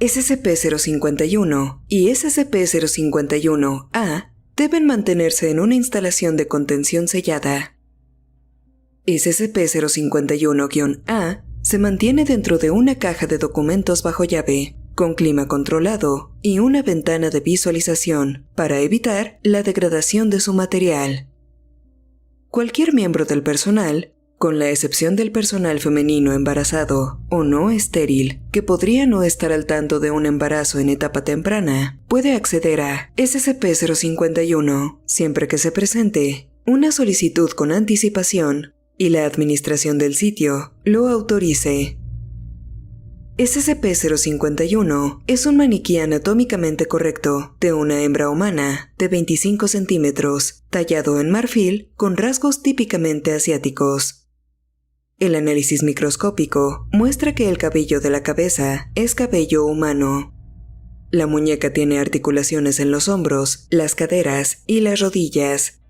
SCP-051 y SCP-051-A deben mantenerse en una instalación de contención sellada. SCP-051-A se mantiene dentro de una caja de documentos bajo llave, con clima controlado y una ventana de visualización para evitar la degradación de su material. Cualquier miembro del personal, con la excepción del personal femenino embarazado o no estéril, que podría no estar al tanto de un embarazo en etapa temprana, puede acceder a SCP-051 siempre que se presente una solicitud con anticipación y la administración del sitio lo autorice. SCP-051 es un maniquí anatómicamente correcto de una hembra humana de 25 centímetros, tallado en marfil con rasgos típicamente asiáticos. El análisis microscópico muestra que el cabello de la cabeza es cabello humano. La muñeca tiene articulaciones en los hombros, las caderas y las rodillas.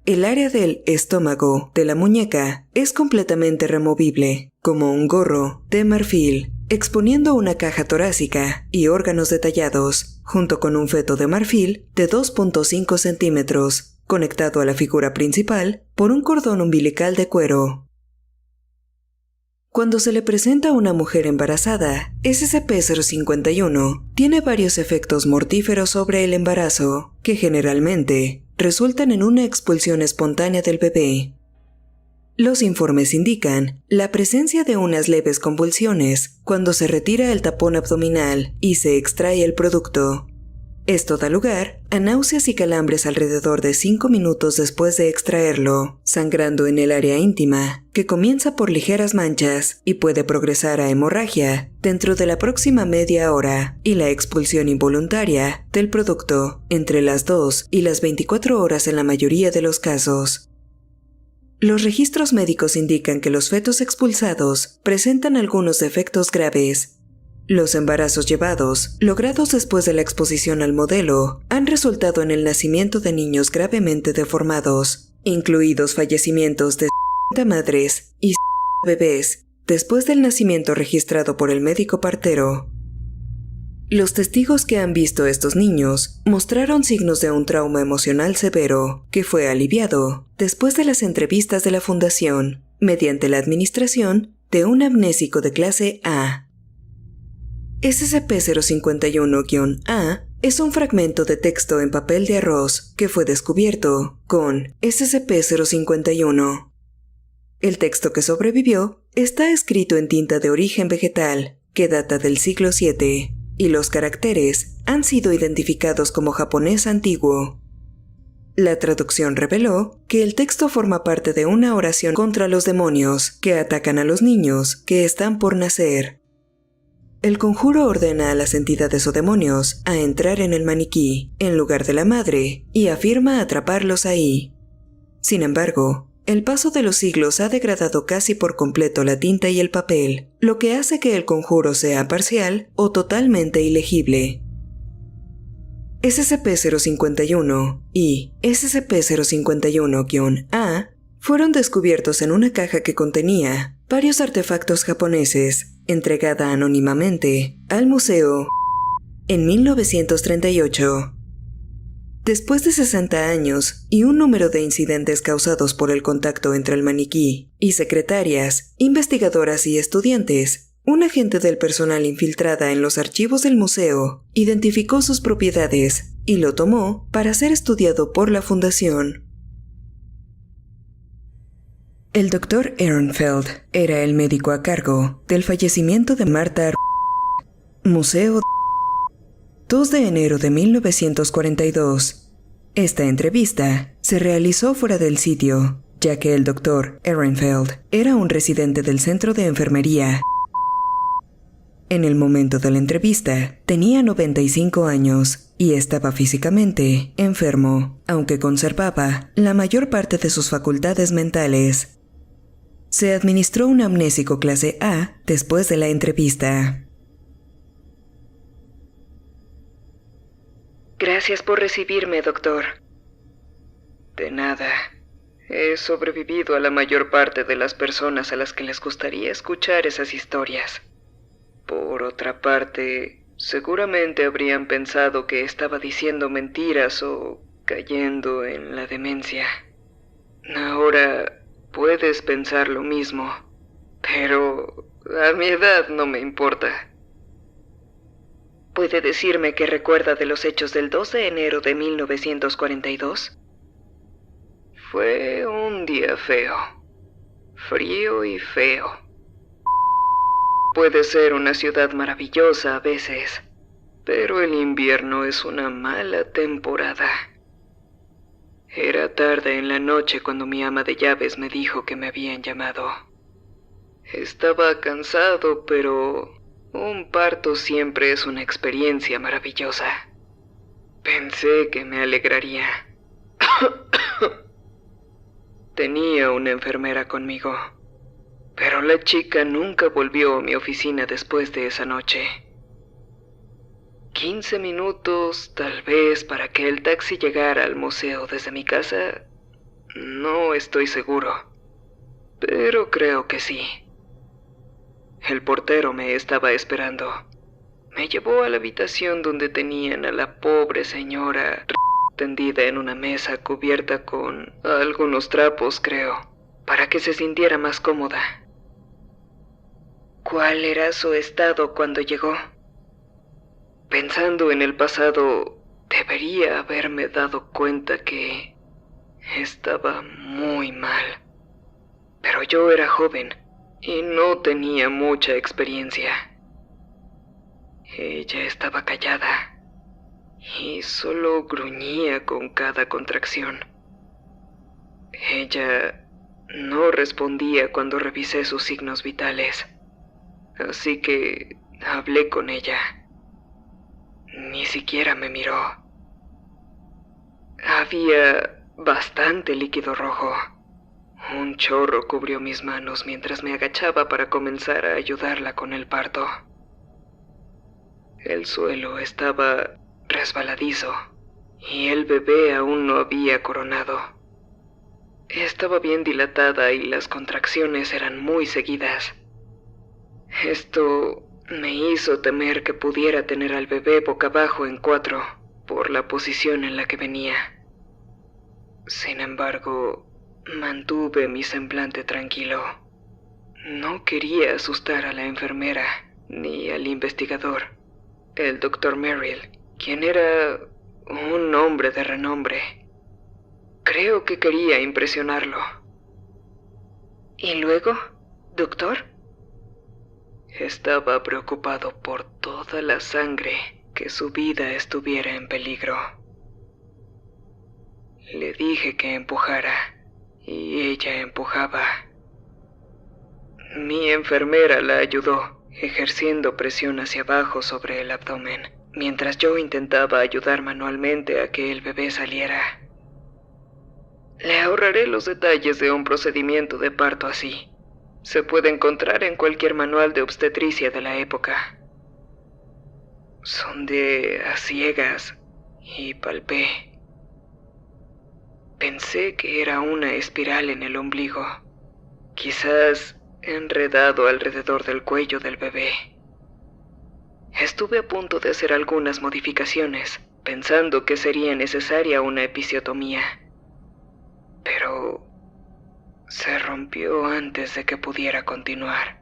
El área del estómago de la muñeca es completamente removible, como un gorro de marfil, exponiendo una caja torácica y órganos detallados, junto con un feto de marfil de 2.5 centímetros, conectado a la figura principal por un cordón umbilical de cuero. Cuando se le presenta a una mujer embarazada, SCP-051 tiene varios efectos mortíferos sobre el embarazo, que generalmente resultan en una expulsión espontánea del bebé. Los informes indican la presencia de unas leves convulsiones cuando se retira el tapón abdominal y se extrae el producto. Esto da lugar a náuseas y calambres alrededor de 5 minutos después de extraerlo, sangrando en el área íntima, que comienza por ligeras manchas y puede progresar a hemorragia dentro de la próxima media hora, y la expulsión involuntaria del producto entre las 2 y las 24 horas en la mayoría de los casos. Los registros médicos indican que los fetos expulsados presentan algunos defectos graves. Los embarazos llevados, logrados después de la exposición al modelo, han resultado en el nacimiento de niños gravemente deformados, incluidos fallecimientos de madres y bebés después del nacimiento registrado por el médico partero. Los testigos que han visto estos niños mostraron signos de un trauma emocional severo que fue aliviado después de las entrevistas de la fundación mediante la administración de un amnésico de clase A. SCP-051-A es un fragmento de texto en papel de arroz que fue descubierto con SCP-051. El texto que sobrevivió está escrito en tinta de origen vegetal que data del siglo VII, y los caracteres han sido identificados como japonés antiguo. La traducción reveló que el texto forma parte de una oración contra los demonios que atacan a los niños que están por nacer. El conjuro ordena a las entidades o demonios a entrar en el maniquí, en lugar de la madre, y afirma atraparlos ahí. Sin embargo, el paso de los siglos ha degradado casi por completo la tinta y el papel, lo que hace que el conjuro sea parcial o totalmente ilegible. SCP-051 y SCP-051-A fueron descubiertos en una caja que contenía varios artefactos japoneses, entregada anónimamente al museo en 1938. Después de 60 años y un número de incidentes causados por el contacto entre el maniquí y secretarias, investigadoras y estudiantes, un agente del personal infiltrada en los archivos del museo identificó sus propiedades y lo tomó para ser estudiado por la fundación. El Dr. Ehrenfeld era el médico a cargo del fallecimiento de Martha Museo 2 de enero de 1942. Esta entrevista se realizó fuera del sitio, ya que el Dr. Ehrenfeld era un residente del centro de enfermería. En el momento de la entrevista, tenía 95 años y estaba físicamente enfermo, aunque conservaba la mayor parte de sus facultades mentales. Se administró un amnésico clase A después de la entrevista. Gracias por recibirme, doctor. De nada. He sobrevivido a la mayor parte de las personas a las que les gustaría escuchar esas historias. Por otra parte, Seguramente habrían pensado que estaba diciendo mentiras o cayendo en la demencia. Ahora puedes pensar lo mismo, pero a mi edad no me importa. ¿Puede decirme qué recuerda de los hechos del 2 de enero de 1942? Fue un día feo, frío y feo. Puede ser una ciudad maravillosa a veces, pero el invierno es una mala temporada. Era tarde en la noche cuando mi ama de llaves me dijo que me habían llamado. Estaba cansado, pero un parto siempre es una experiencia maravillosa. Pensé que me alegraría. Tenía una enfermera conmigo, pero la chica nunca volvió a mi oficina después de esa noche. 15 minutos, tal vez, para que el taxi llegara al museo desde mi casa. No estoy seguro, pero creo que sí. El portero me estaba esperando. Me llevó a la habitación donde tenían a la pobre señora tendida en una mesa cubierta con algunos trapos, creo, para que se sintiera más cómoda. ¿Cuál era su estado cuando llegó? Pensando en el pasado, debería haberme dado cuenta que estaba muy mal. Pero yo era joven y no tenía mucha experiencia. Ella estaba callada y solo gruñía con cada contracción. Ella no respondía cuando revisé sus signos vitales, así que hablé con ella. Ni siquiera me miró. Había bastante líquido rojo. Un chorro cubrió mis manos mientras me agachaba para comenzar a ayudarla con el parto. El suelo estaba resbaladizo y el bebé aún no había coronado. Estaba bien dilatada y las contracciones eran muy seguidas. Esto me hizo temer que pudiera tener al bebé boca abajo en 4 por la posición en la que venía. Sin embargo, mantuve mi semblante tranquilo. No quería asustar a la enfermera ni al investigador, el Dr. Merrill, quien era un hombre de renombre. Creo que quería impresionarlo. ¿Y luego, doctor? Estaba preocupado por toda la sangre, que su vida estuviera en peligro. Le dije que empujara, y ella empujaba. Mi enfermera la ayudó, ejerciendo presión hacia abajo sobre el abdomen, mientras yo intentaba ayudar manualmente a que el bebé saliera. Le ahorraré los detalles de un procedimiento de parto así. Se puede encontrar en cualquier manual de obstetricia de la época. Sondé a ciegas y palpé. Pensé que era una espiral en el ombligo, quizás enredado alrededor del cuello del bebé. Estuve a punto de hacer algunas modificaciones, pensando que sería necesaria una episiotomía. Pero se rompió antes de que pudiera continuar.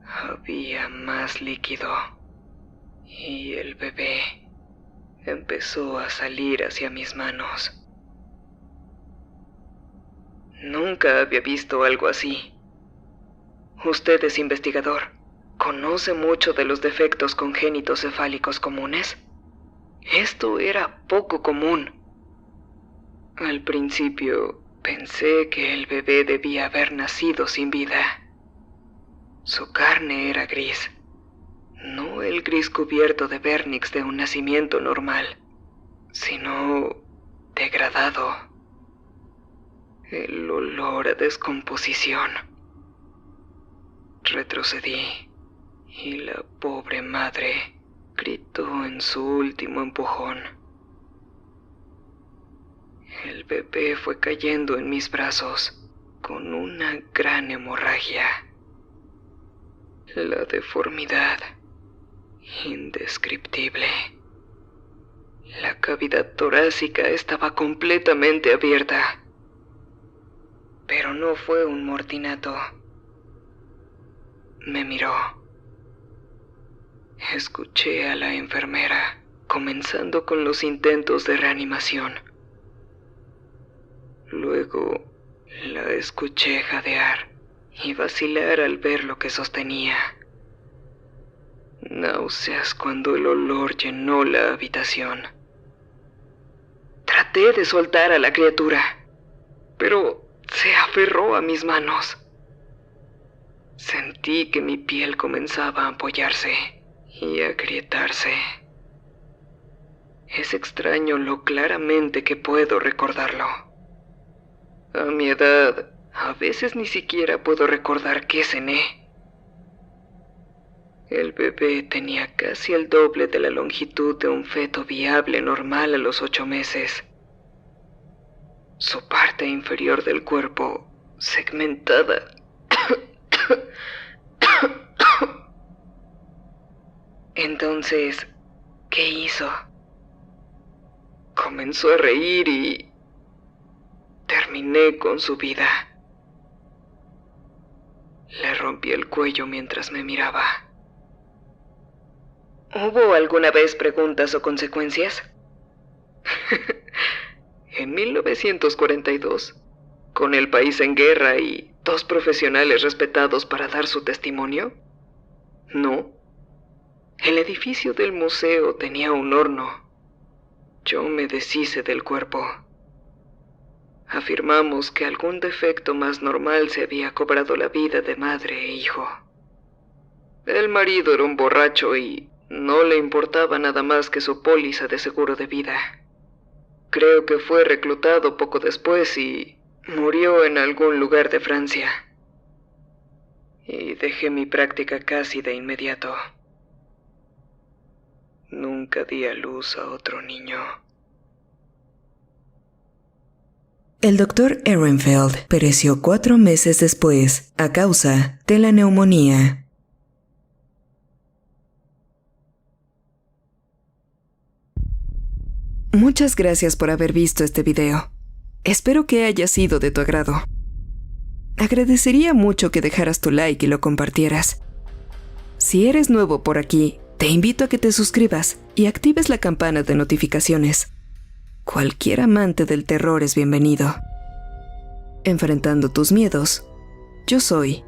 Había más líquido y el bebé empezó a salir hacia mis manos. Nunca había visto algo así. Usted es investigador. ¿Conoce mucho de los defectos congénitos cefálicos comunes? Esto era poco común. Al principio pensé que el bebé debía haber nacido sin vida. Su carne era gris, no el gris cubierto de vernix de un nacimiento normal, sino degradado. El olor a descomposición. Retrocedí y la pobre madre gritó en su último empujón. El bebé fue cayendo en mis brazos con una gran hemorragia. La deformidad indescriptible. La cavidad torácica estaba completamente abierta. Pero no fue un mortinato. Me miró. Escuché a la enfermera, comenzando con los intentos de reanimación. Luego la escuché jadear y vacilar al ver lo que sostenía. Náuseas cuando el olor llenó la habitación. Traté de soltar a la criatura, pero se aferró a mis manos. Sentí que mi piel comenzaba a ampollarse y a agrietarse. Es extraño lo claramente que puedo recordarlo. A mi edad, a veces ni siquiera puedo recordar qué cené. El bebé tenía casi el doble de la longitud de un feto viable normal a los 8 meses. Su parte inferior del cuerpo, segmentada. Entonces, ¿qué hizo? Comenzó a reír y terminé con su vida. Le rompí el cuello mientras me miraba. ¿Hubo alguna vez preguntas o consecuencias? En 1942, con el país en guerra y 2 profesionales respetados para dar su testimonio, no. El edificio del museo tenía un horno. Yo me deshice del cuerpo. Afirmamos que algún defecto más normal se había cobrado la vida de madre e hijo. El marido era un borracho y no le importaba nada más que su póliza de seguro de vida. Creo que fue reclutado poco después y murió en algún lugar de Francia. Y dejé mi práctica casi de inmediato. Nunca di a luz a otro niño. El Dr. Ehrenfeld pereció 4 meses después a causa de la neumonía. Muchas gracias por haber visto este video. Espero que haya sido de tu agrado. Agradecería mucho que dejaras tu like y lo compartieras. Si eres nuevo por aquí, te invito a que te suscribas y actives la campana de notificaciones. Cualquier amante del terror es bienvenido. Enfrentando tus miedos, yo soy